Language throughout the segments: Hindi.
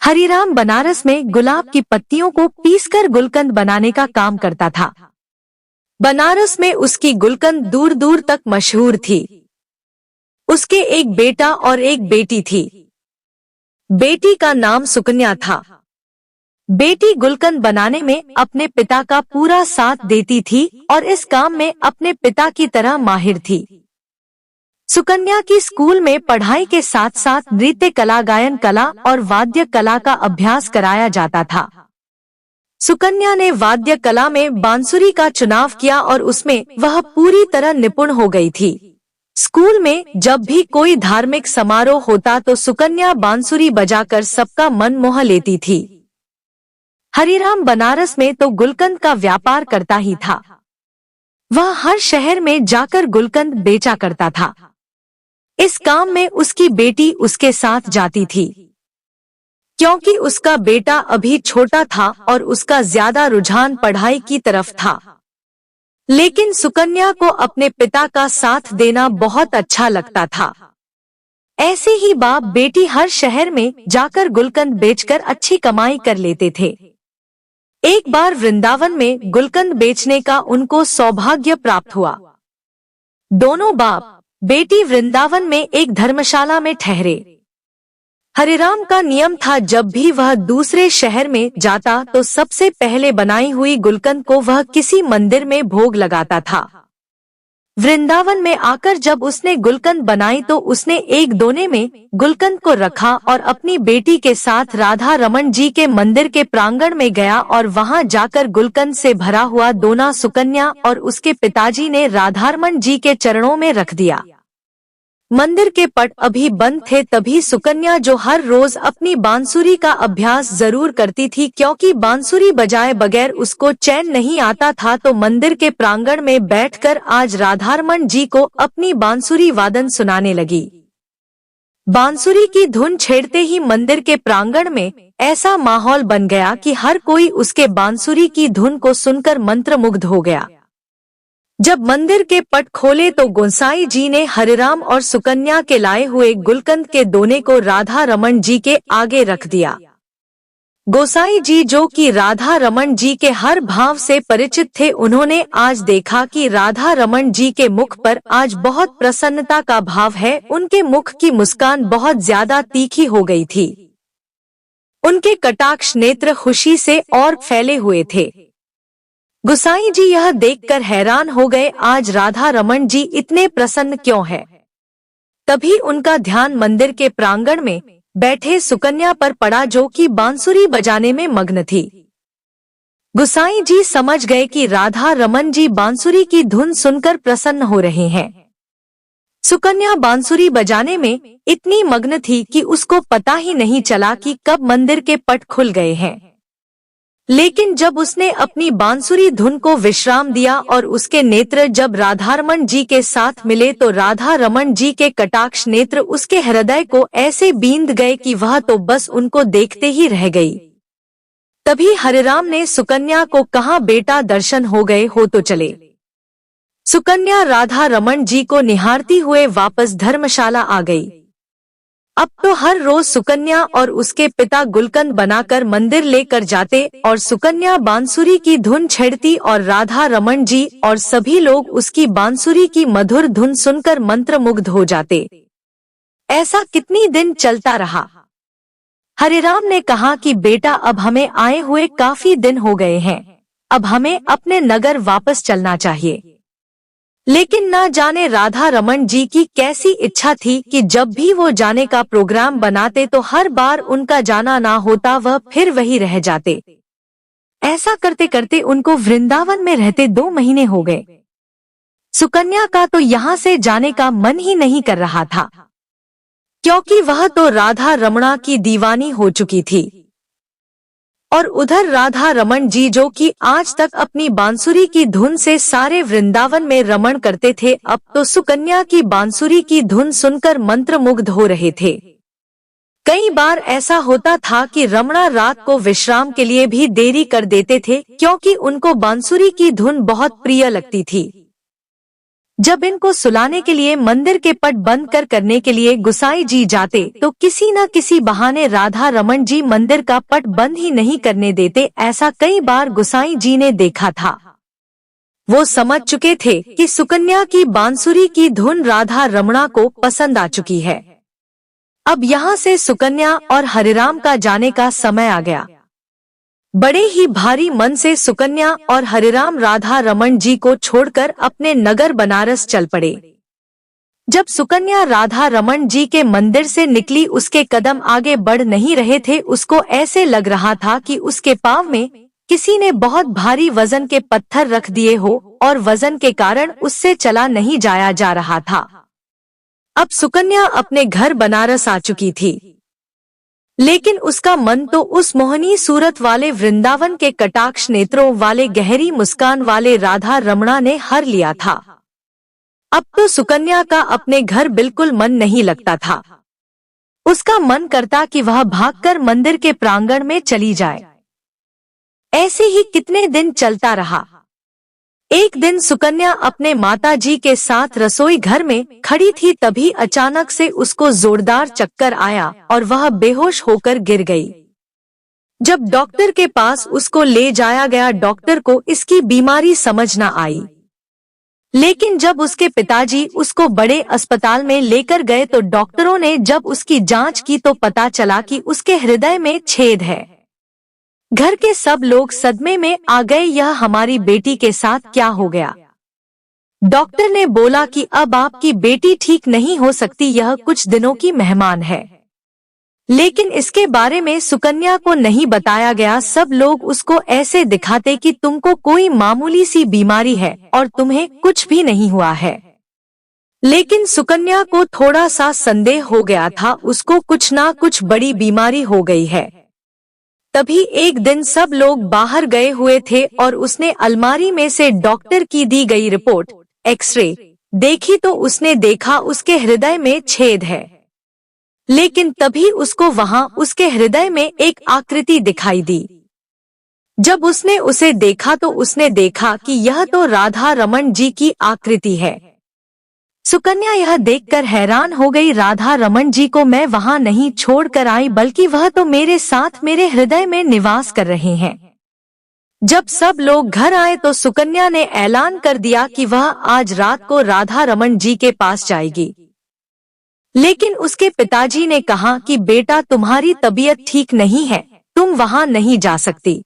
हरिराम बनारस में गुलाब की पत्तियों को पीसकर गुलकंद बनाने का काम करता था। बनारस में उसकी गुलकंद दूर दूर तक मशहूर थी। उसके एक बेटा और एक बेटी थी। बेटी का नाम सुकन्या था। बेटी गुलकंद बनाने में अपने पिता का पूरा साथ देती थी और इस काम में अपने पिता की तरह माहिर थी। सुकन्या की स्कूल में पढ़ाई के साथ साथ नृत्य कला, गायन कला और वाद्य कला का अभ्यास कराया जाता था। सुकन्या ने वाद्य कला में बांसुरी का चुनाव किया और उसमें वह पूरी तरह निपुण हो गई थी। स्कूल में जब भी कोई धार्मिक समारोह होता तो सुकन्या बांसुरी बजाकर सबका मन मोह लेती थी। हरिराम बनारस में तो गुलकंद का व्यापार करता ही था। वह हर शहर में जाकर गुलकंद बेचा करता था। इस काम में उसकी बेटी उसके साथ जाती थी, क्योंकि उसका बेटा अभी छोटा था और उसका ज्यादा रुझान पढ़ाई की तरफ था। लेकिन सुकन्या को अपने पिता का साथ देना बहुत अच्छा लगता था। ऐसे ही बाप बेटी हर शहर में जाकर गुलकंद बेचकर अच्छी कमाई कर लेते थे। एक बार वृंदावन में गुलकंद बेचने का उनको सौभाग्य प्राप्त हुआ। दोनों बाप बेटी वृंदावन में एक धर्मशाला में ठहरे। हरिराम का नियम था, जब भी वह दूसरे शहर में जाता तो सबसे पहले बनाई हुई गुलकंद को वह किसी मंदिर में भोग लगाता था। वृंदावन में आकर जब उसने गुलकंद बनाई तो उसने एक दोने में गुलकंद को रखा और अपनी बेटी के साथ राधा रमन जी के मंदिर के प्रांगण में गया और वहां जाकर गुलकंद से भरा हुआ दोना सुकन्या और उसके पिताजी ने राधारमन जी के चरणों में रख दिया। मंदिर के पट अभी बंद थे, तभी सुकन्या, जो हर रोज अपनी बांसुरी का अभ्यास जरूर करती थी क्योंकि बांसुरी बजाए बगैर उसको चैन नहीं आता था, तो मंदिर के प्रांगण में बैठकर आज राधारमन जी को अपनी बांसुरी वादन सुनाने लगी। बांसुरी की धुन छेड़ते ही मंदिर के प्रांगण में ऐसा माहौल बन गया कि हर कोई उसके बांसुरी की धुन को सुनकर मंत्रमुग्ध हो गया। जब मंदिर के पट खोले तो गोसाई जी ने हरिराम और सुकन्या के लाए हुए गुलकंद के दोने को राधा रमन जी के आगे रख दिया। गोसाई जी, जो कि राधा रमन जी के हर भाव से परिचित थे, उन्होंने आज देखा कि राधा रमन जी के मुख पर आज बहुत प्रसन्नता का भाव है। उनके मुख की मुस्कान बहुत ज्यादा तीखी हो गई थी। उनके कटाक्ष नेत्र खुशी से और फैले हुए थे। गोसाई जी यह देखकर हैरान हो गए, आज राधा रमन जी इतने प्रसन्न क्यों है। तभी उनका ध्यान मंदिर के प्रांगण में बैठे सुकन्या पर पड़ा, जो कि बांसुरी बजाने में मग्न थी। गोसाई जी समझ गए कि राधा रमन जी बांसुरी की धुन सुनकर प्रसन्न हो रहे हैं। सुकन्या बांसुरी बजाने में इतनी मग्न थी कि उसको पता ही नहीं चला कि कब मंदिर के पट खुल गए हैं। लेकिन जब उसने अपनी बांसुरी धुन को विश्राम दिया और उसके नेत्र जब राधारमन जी के साथ मिले तो राधा रमन जी के कटाक्ष नेत्र उसके हृदय को ऐसे बींध गए कि वह तो बस उनको देखते ही रह गई। तभी हरिराम ने सुकन्या को कहा, बेटा दर्शन हो गए हो तो चले। सुकन्या राधा रमन जी को निहारती हुए वापस धर्मशाला आ गई। अब तो हर रोज सुकन्या और उसके पिता गुलकंद बनाकर मंदिर लेकर जाते और सुकन्या बांसुरी की धुन छेड़ती और राधा रमन जी और सभी लोग उसकी बांसुरी की मधुर धुन सुनकर मंत्रमुग्ध हो जाते। ऐसा कितनी दिन चलता रहा। हरिराम ने कहा कि बेटा, अब हमें आए हुए काफी दिन हो गए हैं, अब हमें अपने नगर वापस चलना चाहिए। लेकिन न जाने राधा रमन जी की कैसी इच्छा थी कि जब भी वो जाने का प्रोग्राम बनाते तो हर बार उनका जाना ना होता, वह फिर वही रह जाते। ऐसा करते करते उनको वृंदावन में रहते 2 महीने हो गए। सुकन्या का तो यहाँ से जाने का मन ही नहीं कर रहा था, क्योंकि वह तो राधा रमणा की दीवानी हो चुकी थी। और उधर राधा रमन जी, जो कि आज तक अपनी बांसुरी की धुन से सारे वृंदावन में रमण करते थे, अब तो सुकन्या की बांसुरी की धुन सुनकर मंत्रमुग्ध हो रहे थे। कई बार ऐसा होता था कि रमणा रात को विश्राम के लिए भी देरी कर देते थे, क्योंकि उनको बांसुरी की धुन बहुत प्रिय लगती थी। जब इनको सुलाने के लिए मंदिर के पट बंद करने के लिए गुसाई जी जाते तो किसी न किसी बहाने राधा रमन जी मंदिर का पट बंद ही नहीं करने देते। ऐसा कई बार गुसाई जी ने देखा था। वो समझ चुके थे कि सुकन्या की बांसुरी की धुन राधा रमणा को पसंद आ चुकी है। अब यहाँ से सुकन्या और हरिराम का जाने का समय आ गया। बड़े ही भारी मन से सुकन्या और हरिराम राधा रमन जी को छोड़कर अपने नगर बनारस चल पड़े। जब सुकन्या राधा रमन जी के मंदिर से निकली, उसके कदम आगे बढ़ नहीं रहे थे। उसको ऐसे लग रहा था कि उसके पांव में किसी ने बहुत भारी वजन के पत्थर रख दिए हो और वजन के कारण उससे चला नहीं जाया जा रहा था। अब सुकन्या अपने घर बनारस आ चुकी थी, लेकिन उसका मन तो उस मोहनी सूरत वाले वृंदावन के कटाक्ष नेत्रों वाले गहरी मुस्कान वाले राधा रमणा ने हर लिया था। अब तो सुकन्या का अपने घर बिल्कुल मन नहीं लगता था। उसका मन करता कि वह भागकर मंदिर के प्रांगण में चली जाए। ऐसे ही कितने दिन चलता रहा। एक दिन सुकन्या अपने माताजी के साथ रसोई घर में खड़ी थी, तभी अचानक से उसको जोरदार चक्कर आया और वह बेहोश होकर गिर गई। जब डॉक्टर के पास उसको ले जाया गया, डॉक्टर को इसकी बीमारी समझ न आई। लेकिन जब उसके पिताजी उसको बड़े अस्पताल में लेकर गए तो डॉक्टरों ने जब उसकी जांच की तो पता चला कि उसके हृदय में छेद है। घर के सब लोग सदमे में आ गए। यह हमारी बेटी के साथ क्या हो गया? डॉक्टर ने बोला कि अब आपकी बेटी ठीक नहीं हो सकती, यह कुछ दिनों की मेहमान है। लेकिन इसके बारे में सुकन्या को नहीं बताया गया। सब लोग उसको ऐसे दिखाते कि तुमको कोई मामूली सी बीमारी है और तुम्हें कुछ भी नहीं हुआ है। लेकिन सुकन्या को थोड़ा सा संदेह हो गया था, उसको कुछ ना कुछ बड़ी बीमारी हो गई है। तभी एक दिन सब लोग बाहर गए हुए थे और उसने अलमारी में से डॉक्टर की दी गई रिपोर्ट एक्सरे देखी तो उसने देखा उसके हृदय में छेद है। लेकिन तभी उसको वहां उसके हृदय में एक आकृति दिखाई दी। जब उसने उसे देखा तो उसने देखा कि यह तो राधा रमन जी की आकृति है। सुकन्या यह देखकर हैरान हो गई। राधा रमन जी को मैं वहां नहीं छोड़कर आई, बल्कि वह तो मेरे साथ मेरे हृदय में निवास कर रहे हैं। जब सब लोग घर आए तो सुकन्या ने ऐलान कर दिया कि वह आज रात को राधा रमन जी के पास जाएगी। लेकिन उसके पिताजी ने कहा कि बेटा, तुम्हारी तबीयत ठीक नहीं है, तुम वहां नहीं जा सकती।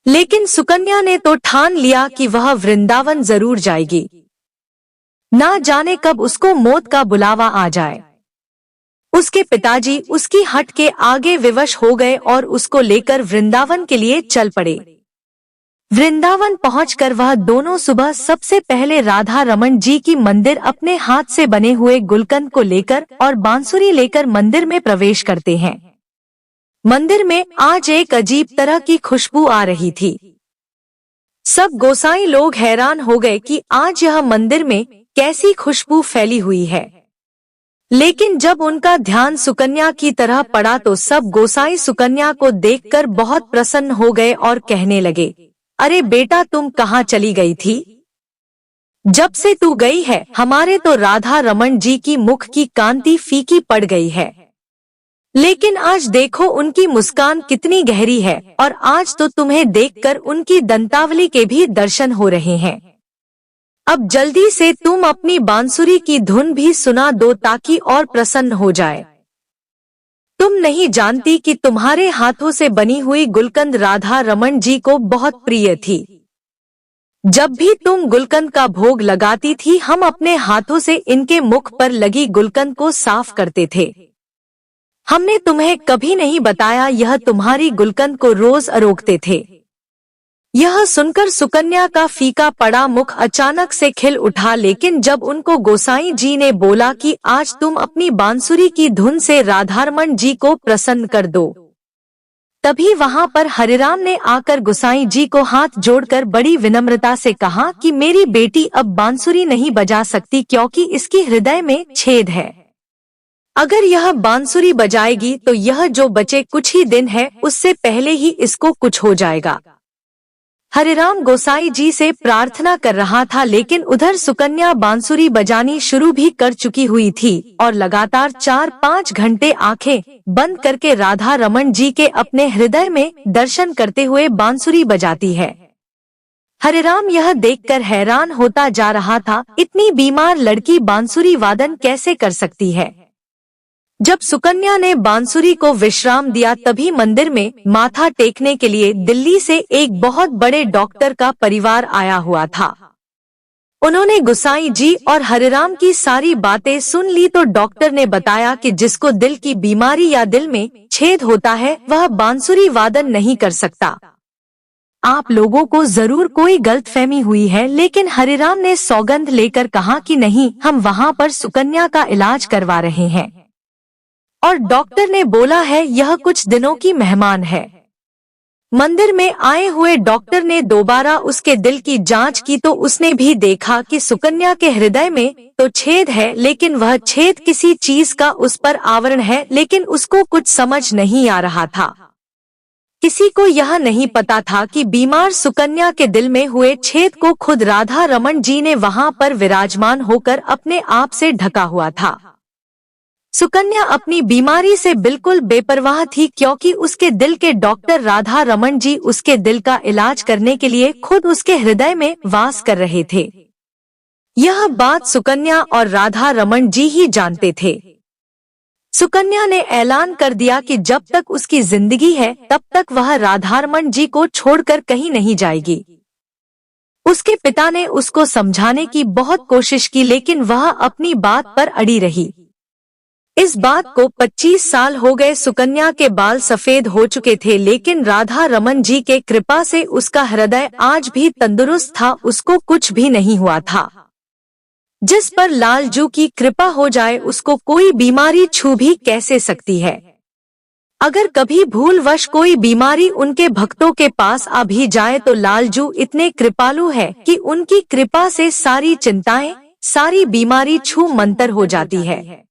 लेकिन सुकन्या ने तो ठान लिया कि वह वृंदावन जरूर जाएगी। ना जाने कब उसको मौत का बुलावा आ जाए। उसके पिताजी उसकी हट के आगे विवश हो गए और उसको लेकर वृंदावन के लिए चल पड़े। वृंदावन पहुंचकर वह दोनों सुबह सबसे पहले राधा रमन जी की मंदिर अपने हाथ से बने हुए गुलकंद को लेकर और बांसुरी लेकर मंदिर में प्रवेश करते हैं। मंदिर में आज एक अजीब तरह की खुशबू आ रही थी। सब गोसाई लोग हैरान हो गए कि आज यह मंदिर में कैसी खुशबू फैली हुई है। लेकिन जब उनका ध्यान सुकन्या की तरह पड़ा तो सब गोसाई सुकन्या को देखकर बहुत प्रसन्न हो गए और कहने लगे, अरे बेटा, तुम कहाँ चली गई थी? जब से तू गई है हमारे तो राधा रमन जी की मुख की कांति फीकी पड़ गई है। लेकिन आज देखो उनकी मुस्कान कितनी गहरी है और आज तो तुम्हें देखकर उनकी दंतावली के भी दर्शन हो रहे हैं। अब जल्दी से तुम अपनी बांसुरी की धुन भी सुना दो ताकि और प्रसन्न हो जाए। तुम नहीं जानती कि तुम्हारे हाथों से बनी हुई गुलकंद राधा रमन जी को बहुत प्रिय थी। जब भी तुम गुलकंद का भोग लगाती थी हम अपने हाथों से इनके मुख पर लगी गुलकंद को साफ करते थे। हमने तुम्हें कभी नहीं बताया, यह तुम्हारी गुलकंद को रोज अरोगते थे। यह सुनकर सुकन्या का फीका पड़ा मुख अचानक से खिल उठा। लेकिन जब उनको गोसाई जी ने बोला कि आज तुम अपनी बांसुरी की धुन से राधारमण जी को प्रसन्न कर दो, तभी वहां पर हरिराम ने आकर गोसाई जी को हाथ जोड़कर बड़ी विनम्रता से कहा कि मेरी बेटी अब बांसुरी नहीं बजा सकती क्योंकि इसकी हृदय में छेद है। अगर यह बांसुरी बजाएगी तो यह जो बचे कुछ ही दिन है उससे पहले ही इसको कुछ हो जाएगा। हरिराम गोसाई जी से प्रार्थना कर रहा था, लेकिन उधर सुकन्या बांसुरी बजानी शुरू भी कर चुकी हुई थी और लगातार 4-5 घंटे आंखें बंद करके राधा रमन जी के अपने हृदय में दर्शन करते हुए बांसुरी बजाती है। हरिराम यह देखकर हैरान होता जा रहा था, इतनी बीमार लड़की बांसुरी वादन कैसे कर सकती है। जब सुकन्या ने बांसुरी को विश्राम दिया, तभी मंदिर में माथा टेकने के लिए दिल्ली से एक बहुत बड़े डॉक्टर का परिवार आया हुआ था। उन्होंने गोसाई जी और हरिराम की सारी बातें सुन ली तो डॉक्टर ने बताया कि जिसको दिल की बीमारी या दिल में छेद होता है वह बांसुरी वादन नहीं कर सकता। आप लोगों को जरूर कोई गलतफहमी हुई है, लेकिन हरिराम ने सौगंध लेकर कहा कि नहीं, हम वहाँ पर सुकन्या का इलाज करवा रहे हैं। और डॉक्टर ने बोला है यह कुछ दिनों की मेहमान है। मंदिर में आए हुए डॉक्टर ने दोबारा उसके दिल की जांच की तो उसने भी देखा कि सुकन्या के हृदय में तो छेद है, लेकिन वह छेद किसी चीज का उस पर आवरण है, लेकिन उसको कुछ समझ नहीं आ रहा था। किसी को यह नहीं पता था कि बीमार सुकन्या के दिल में हुए छेद को खुद राधा रमन जी ने वहां पर विराजमान होकर अपने आप से ढका हुआ था। सुकन्या अपनी बीमारी से बिल्कुल बेपरवाह थी, क्योंकि उसके दिल के डॉक्टर राधा रमन जी उसके दिल का इलाज करने के लिए खुद उसके हृदय में वास कर रहे थे। यह बात सुकन्या और राधा रमन जी ही जानते थे। सुकन्या ने ऐलान कर दिया कि जब तक उसकी जिंदगी है तब तक वह राधारमन जी को छोड़कर कहीं नहीं जाएगी। उसके पिता ने उसको समझाने की बहुत कोशिश की, लेकिन वह अपनी बात पर अड़ी रही। इस बात को 25 साल हो गए। सुकन्या के बाल सफेद हो चुके थे, लेकिन राधा रमन जी के कृपा से उसका हृदय आज भी तंदुरुस्त था, उसको कुछ भी नहीं हुआ था। जिस पर लालजू की कृपा हो जाए उसको कोई बीमारी छू भी कैसे सकती है। अगर कभी भूलवश कोई बीमारी उनके भक्तों के पास आ भी जाए तो लालजू इतने कृपालु है कि उनकी कृपा से सारी चिंताएं, सारी बीमारी छू मंतर हो जाती है।